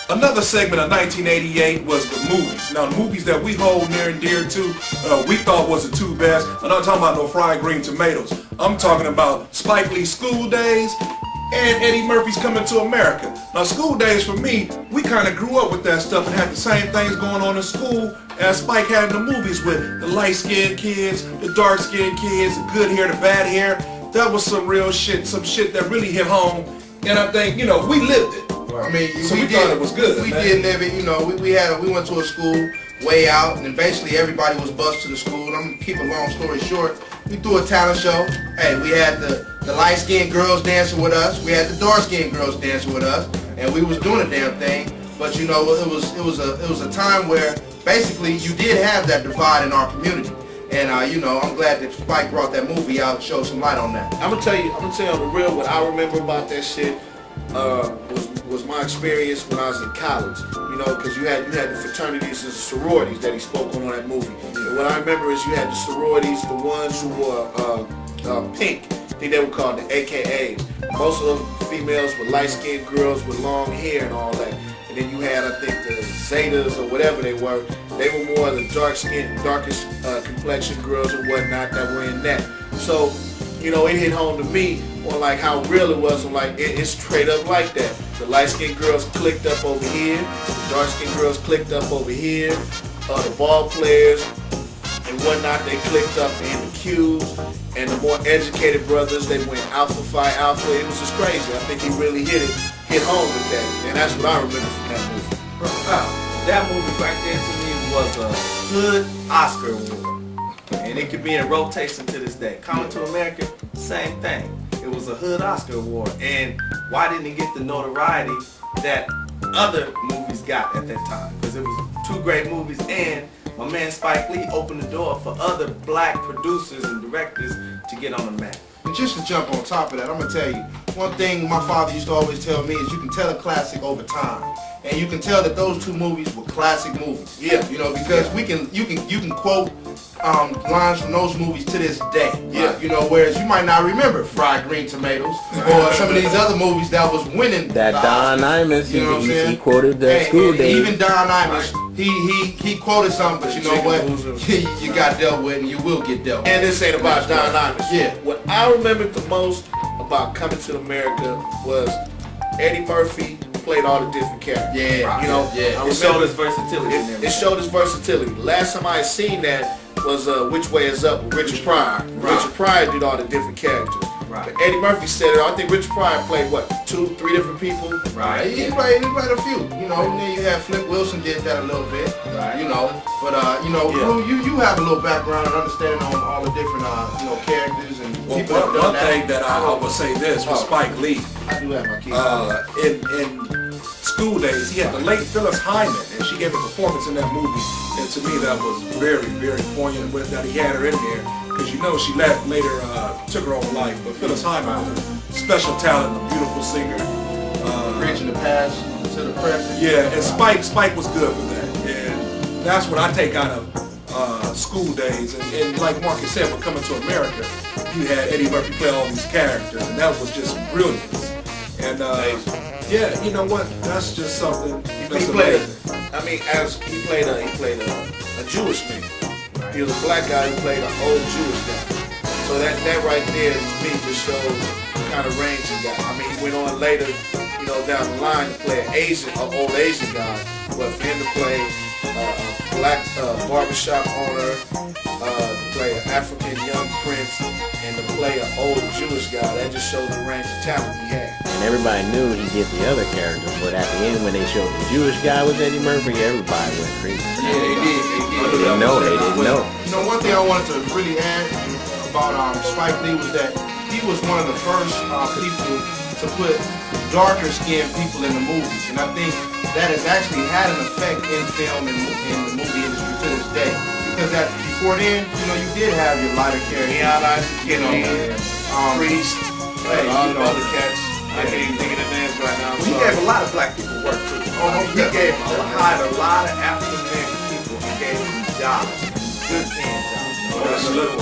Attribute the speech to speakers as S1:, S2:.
S1: Another segment of 1988 was the movies. Now, the movies that we hold near and dear to, we thought was the two best. I'm not talking about no fried green tomatoes. I'm talking about Spike Lee's School Daze and Eddie Murphy's Coming to America. Now, School Daze, for me, we kind of grew up with that stuff and had the same things going on in school as Spike had in the movies with the light-skinned kids, the dark-skinned kids, the good hair, the bad hair. That was some real shit, some shit that really hit home. And I think, you know, we lived it.
S2: I mean,
S1: so we thought it was good.
S2: We did live it, you know. We went to a school way out, and then basically everybody was bused to the school. And I'm gonna keep a long story short. We threw a talent show. Hey, we had the light-skinned girls dancing with us. We had the dark-skinned girls dancing with us, and we was doing a damn thing. But you know, it was a time where basically you did have that divide in our community. And you know, I'm glad that Spike brought that movie out and showed some light on that.
S3: I'm gonna tell you on the real. What I remember about that shit was my experience when I was in college. You know, because you had the fraternities and sororities that he spoke on that movie. And what I remember is you had the sororities, the ones who were pink. I think they were called the AKAs. Most of them females were light-skinned girls with long hair and all that. And then you had, I think, the Zetas or whatever they were. They were more the dark-skinned, darkest complexion girls and whatnot that were in that. So, you know, it hit home to me on like how real it was. I'm like, it's straight up like that. The light-skinned girls clicked up over here. The dark-skinned girls clicked up over here. The ball players and whatnot, they clicked up in the queues. And the more educated brothers, they went alpha phi alpha. It was just crazy. I think he really hit home with that. And that's what I remember from that movie.
S4: That movie right there to me was a hood Oscar award. And it could be in rotation to this day. Coming to America, same thing. It was a hood Oscar award. And why didn't it get the notoriety that other movies got at that time? Because it was two great movies, and my man Spike Lee opened the door for other black producers and directors to get on the map.
S2: And just to jump on top of that, I'm gonna tell you, one thing my father used to always tell me is you can tell a classic over time. And you can tell that those two movies were classic movies.
S3: Yeah.
S2: You know, because you can quote lines from those movies to this day.
S3: Yeah.
S2: You know, whereas you might not remember Fried Green Tomatoes or some of these other movies that was winning.
S5: That Don Imus,
S2: you know what I'm saying?
S5: He quoted the School Daze.
S2: Even Don Imus, he quoted something, but you know what? You got dealt with, and you will get dealt with.
S3: And this ain't about Don Imus.
S2: Yeah.
S3: What I remember the most about Coming to America was Eddie Murphy played all the different characters.
S2: Yeah.
S3: You know,
S2: yeah.
S4: It showed his versatility.
S3: It showed his versatility. The last time I had seen that was Which Way Is Up with Richard Pryor.
S4: Right.
S3: Richard Pryor did all the different characters.
S4: Right.
S3: But Eddie Murphy said it. I think Richard Pryor played what, 2, 3 different people.
S4: Right.
S2: He played a few. You know, and then you had Flip Wilson did that a little bit.
S4: Right.
S2: You know, but you know, you have a little background and understanding on all the different you know, characters and
S1: Well,
S2: people that have done
S1: one
S2: that.
S1: thing that I would say this was Spike Lee.
S3: I do have my keys.
S1: In School Daze, he had the late Phyllis Hyman, and she gave a performance in that movie, and to me that was very, very poignant with that he had her in there, because you know she later took her own life, but Phyllis Hyman was a special talent, a beautiful singer.
S2: Bridge in the past to the present.
S1: Yeah, and Spike was good for that, and that's what I take out of School Daze, and like Marcus said, when Coming to America, you had Eddie Murphy play all these characters, and that was just brilliance. And yeah, you know what? That's just something.
S3: He played a Jewish man. He was a black guy who played an old Jewish guy. So that right there to me just shows the kind of range he got. I mean, he went on later, you know, down the line to play an old Asian guy. But for him to play a black barbershop owner, to play an African young prince, and to play an old Jewish guy, that just shows the range of talent he had.
S5: And everybody knew he did the other characters, but at the end when they showed the Jewish guy with Eddie Murphy, everybody went crazy.
S2: Yeah, they did.
S5: They didn't know.
S2: You know, one thing I wanted to really add about Spike Lee was that he was one of the first people to put darker skinned people in the movies, and I think that has actually had an effect in film and in the movie industry to this day. Because before then, you know, you did have your lighter characters, you know,
S3: Priest,
S2: all the
S3: other cats. I can't even think of the names right now.
S4: He gave a lot of black people work too. He hired a lot of African American people and gave them jobs, good paying jobs.